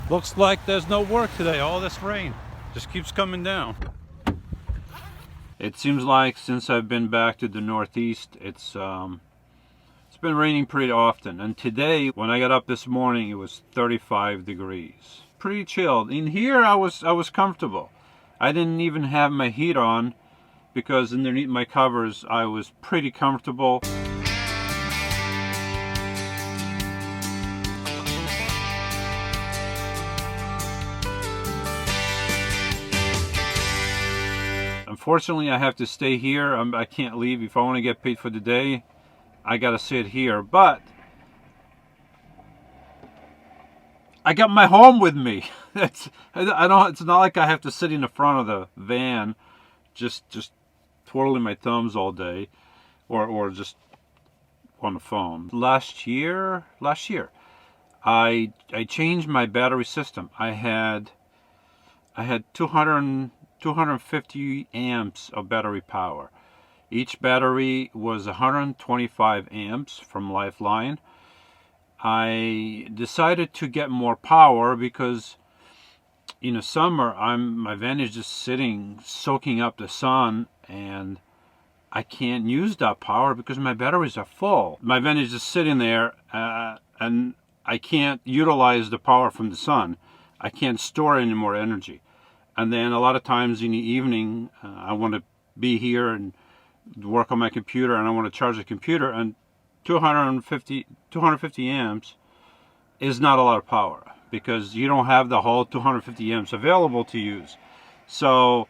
Looks like there's no work today. All this rain just keeps coming down. It seems like since I've been back to the Northeast, it's been raining pretty often. And today, when I got up this morning, it was 35 degrees. Pretty chilled. In here, I was comfortable. I didn't even have my heat on because underneath my covers, I was pretty comfortable. Unfortunately, I have to stay here. I can't leave. If I want to get paid for the day, I gotta sit here. But I got my home with me. It's not like I have to sit in the front of the van, just twirling my thumbs all day, or just on the phone. Last year, I changed my battery system. I had 250 amps of battery power. Each battery was 125 amps from Lifeline. I decided to get more power because in the summer my van is just sitting soaking up the sun, and I can't use that power because my batteries are full. My van is just sitting there and I can't utilize the power from the sun. I can't store any more energy. And then a lot of times in the evening, I want to be here and work on my computer, and I want to charge the computer, and 250 amps is not a lot of power because you don't have the whole 250 amps available to use. So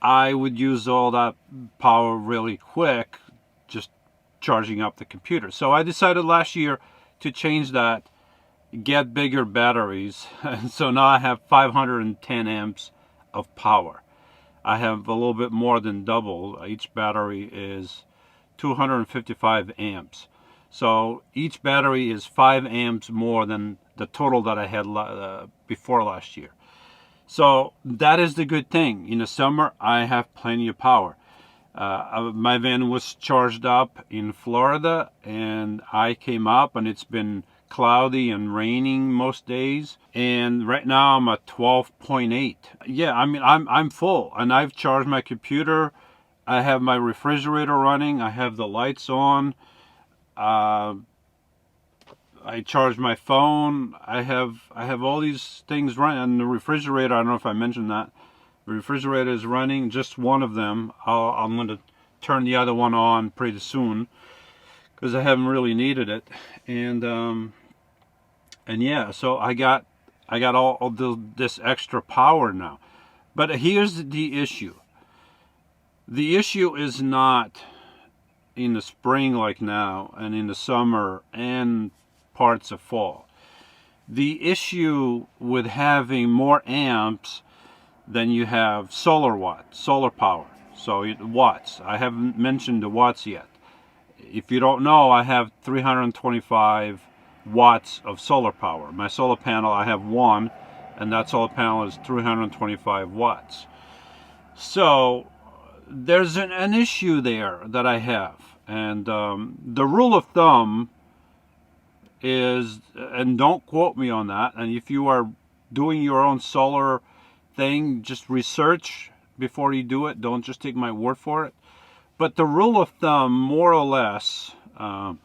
I would use all that power really quick just charging up the computer. So I decided last year to change that, get bigger batteries, and so now I have 510 amps of power. I have a little bit more than double. Each battery is 255 amps. So each battery is 5 amps more than the total that I had before last year. So that is the good thing. In the summer, I have plenty of power. My van was charged up in Florida, and I came up, and it's been cloudy and raining most days, and right now I'm at 12.8. Yeah, I mean I'm full, and I've charged my computer. I have my refrigerator running. I have the lights on. I charge my phone. I have all these things running. And the refrigerator, I don't know if I mentioned that. The refrigerator is running. Just one of them. I'm going to turn the other one on pretty soon because I haven't really needed it. And yeah, so I got all this extra power now. But here's the issue. The issue is not in the spring like now, and in the summer and parts of fall. The issue with having more amps than you have solar power. So watts. I haven't mentioned the watts yet. If you don't know, I have 325 watts of solar power. My solar panel, I have one, and that solar panel is 325 watts. So there's an issue there that I have, and the rule of thumb is, and don't quote me on that, and if you are doing your own solar thing, just research before you do it. Don't just take my word for it. But the rule of thumb, more or less, I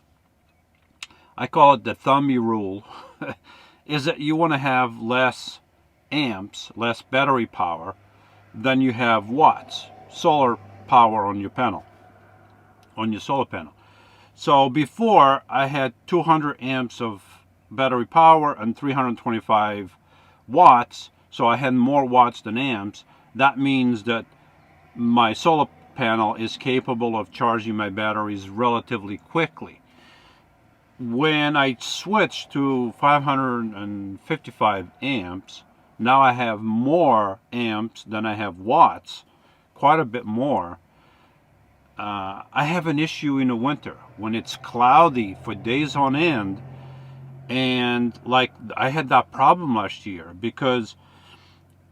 call it the thumby rule, is that you want to have less amps, less battery power than you have watts, solar power on your panel, on your solar panel. So before, I had 200 amps of battery power and 325 watts, so I had more watts than amps. That means that my solar panel is capable of charging my batteries relatively quickly. When I switched to 555 amps, now I have more amps than I have watts, quite a bit more. I have an issue in the winter when it's cloudy for days on end, and like I had that problem last year because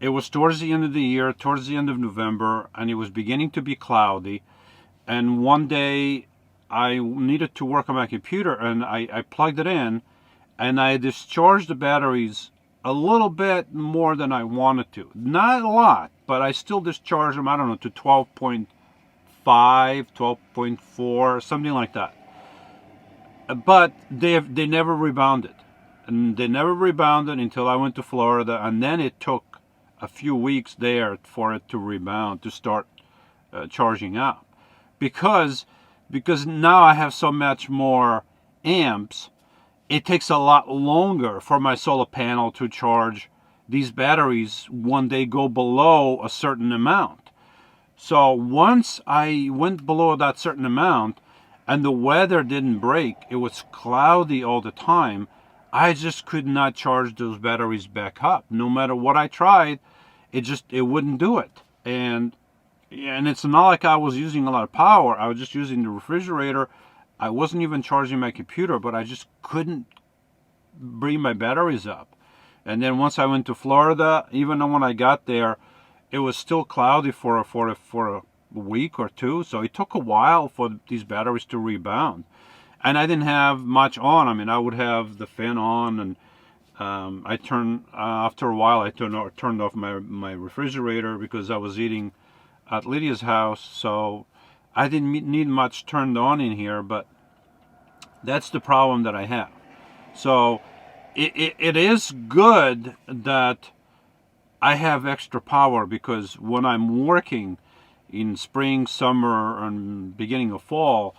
it was towards the end of the year, towards the end of November, and it was beginning to be cloudy. And one day I needed to work on my computer, and I plugged it in, and I discharged the batteries a little bit more than I wanted to. Not a lot, but I still discharge them, I don't know, to 12.5, 12.4, something like that. But they never rebounded. And they never rebounded until I went to Florida, and then it took a few weeks there for it to rebound, to start charging up. Because now I have so much more amps, it takes a lot longer for my solar panel to charge these batteries when they go below a certain amount. So once I went below that certain amount and the weather didn't break, it was cloudy all the time, I just could not charge those batteries back up. No matter what I tried, it wouldn't do it. And it's not like I was using a lot of power. I was just using the refrigerator. I wasn't even charging my computer, but I just couldn't bring my batteries up. And then once I went to Florida, even when I got there, it was still cloudy for a week or two. So it took a while for these batteries to rebound. And I didn't have much on. I mean, I would have the fan on, and after a while, I turned off my refrigerator because I was eating at Lydia's house. So I didn't need much turned on in here, but that's the problem that I have. So it is good that I have extra power, because when I'm working in spring, summer, and beginning of fall,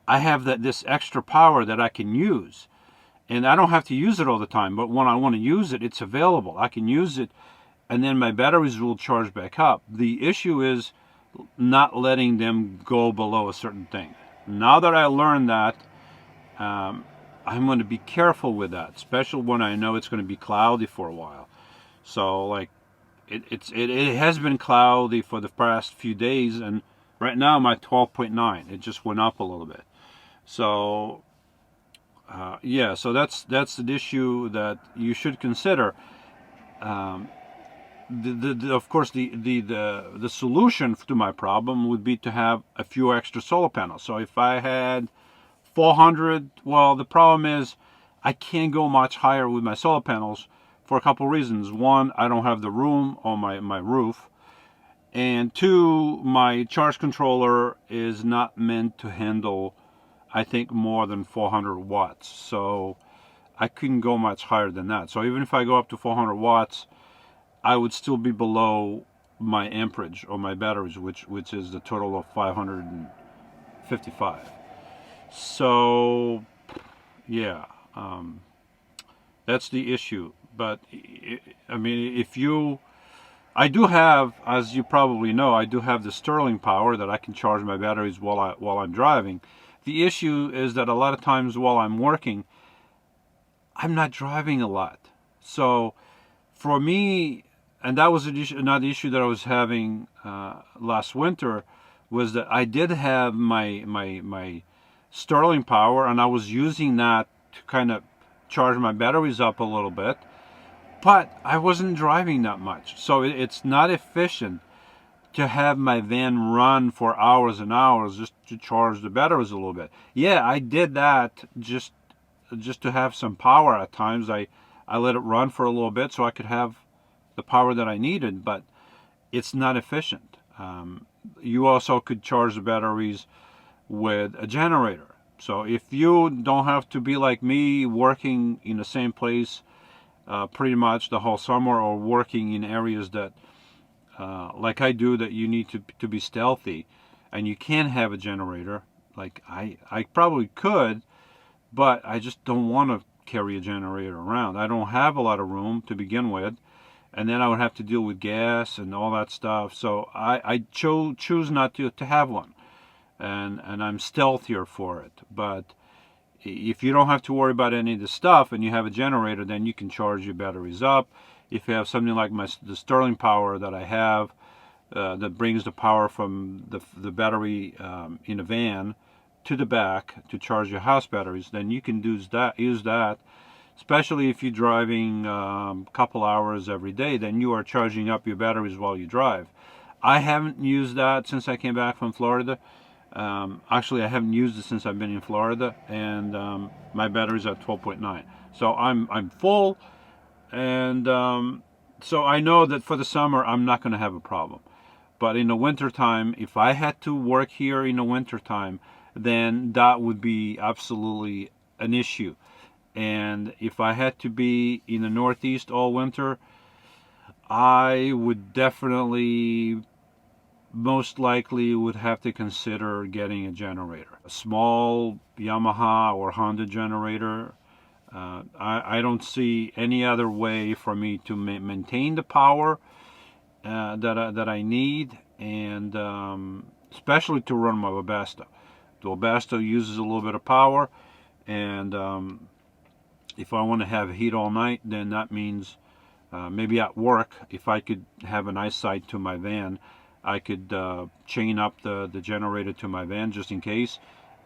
I have this extra power that I can use. And I don't have to use it all the time, but when I want to use it, it's available. I can use it, and then my batteries will charge back up. The issue is not letting them go below a certain thing. Now that I learned that, I'm going to be careful with that, especially when I know it's going to be cloudy for a while. So, like, it has been cloudy for the past few days, and right now I'm at 12.9. It just went up a little bit. So, yeah, so that's the issue that you should consider. Of course, the solution to my problem would be to have a few extra solar panels. So if I had 400, well, the problem is I can't go much higher with my solar panels for a couple reasons. One, I don't have the room on my roof. And two, my charge controller is not meant to handle, I think, more than 400 watts. So I couldn't go much higher than that. So even if I go up to 400 watts, I would still be below my amperage on my batteries, which is the total of 555. So, yeah, that's the issue. But, I mean, I do have, as you probably know, I do have the Sterling power that I can charge my batteries while I'm driving. The issue is that a lot of times while I'm working, I'm not driving a lot. So for me, and that was another issue that I was having last winter, was that I did have my Sterling power, and I was using that to kind of charge my batteries up a little bit. But I wasn't driving that much, so it's not efficient to have my van run for hours and hours just to charge the batteries a little bit. Yeah, I did that just to have some power at times. I let it run for a little bit so I could have the power that I needed, but it's not efficient. You also could charge the batteries with a generator. So if you don't have to be like me, working in the same place pretty much the whole summer, or working in areas that like I do, that you need to be stealthy, and you can have a generator, like I probably could, but I just don't want to carry a generator around. I don't have a lot of room to begin with, and then I would have to deal with gas and all that stuff. So I choose not to have one, and I'm stealthier for it. But if you don't have to worry about any of the stuff and you have a generator, then you can charge your batteries up. If you have something like the Sterling power that I have, that brings the power from the battery in a van to the back to charge your house batteries, then you can use that. Especially if you're driving a couple hours every day, then you are charging up your batteries while you drive. I haven't used that since I came back from Florida. Actually, I haven't used it since I've been in Florida, and my battery's at 12.9. So I'm full. And so I know that for the summer I'm not going to have a problem. But in the wintertime, if I had to work here in the wintertime, then that would be absolutely an issue. And if I had to be in the Northeast all winter, I would definitely, most likely, would have to consider getting a generator. A small Yamaha or Honda generator. I don't see any other way for me to maintain the power that I need, and especially to run my Webasto. The Webasto uses a little bit of power, and if I want to have heat all night, then that means maybe at work, if I could have an eyesight to my van, I could chain up the generator to my van just in case,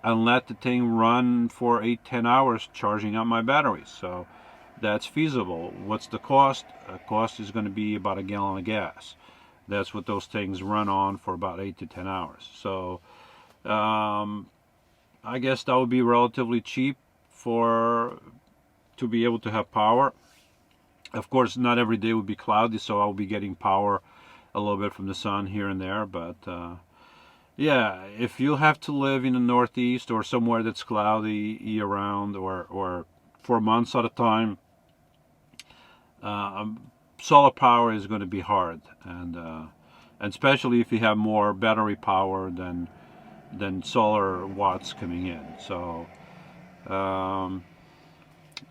and let the thing run for 8-10 hours charging up my batteries. So that's feasible. What's the cost? The cost is going to be about a gallon of gas. That's what those things run on for about 8 to 10 hours. So I guess that would be relatively cheap to be able to have power. Of course, not every day would be cloudy, so I'll be getting power a little bit from the sun here and there. But yeah, if you have to live in the Northeast or somewhere that's cloudy year-round or for months at a time, solar power is going to be hard, and especially if you have more battery power than solar watts coming in. So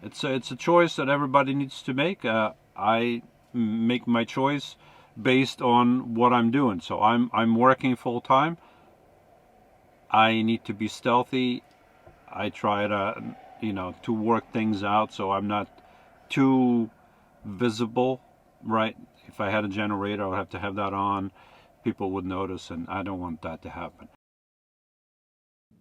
it's a choice that everybody needs to make. I make my choice based on what I'm doing. So I'm working full time. I need to be stealthy. I try to work things out so I'm not too visible, right? If I had a generator, I would have to have that on. People would notice, and I don't want that to happen.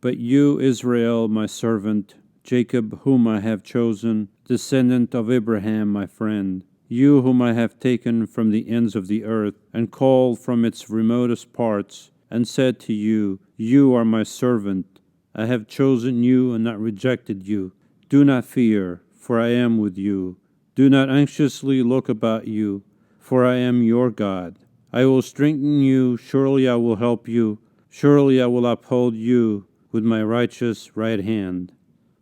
But you, Israel, my servant, Jacob, whom I have chosen, descendant of Abraham, my friend, you whom I have taken from the ends of the earth, and called from its remotest parts, and said to you, you are my servant. I have chosen you and not rejected you. Do not fear, for I am with you. Do not anxiously look about you, for I am your God. I will strengthen you, surely I will help you. Surely I will uphold you with my righteous right hand.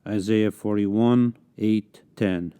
Isaiah 41, 8, 10.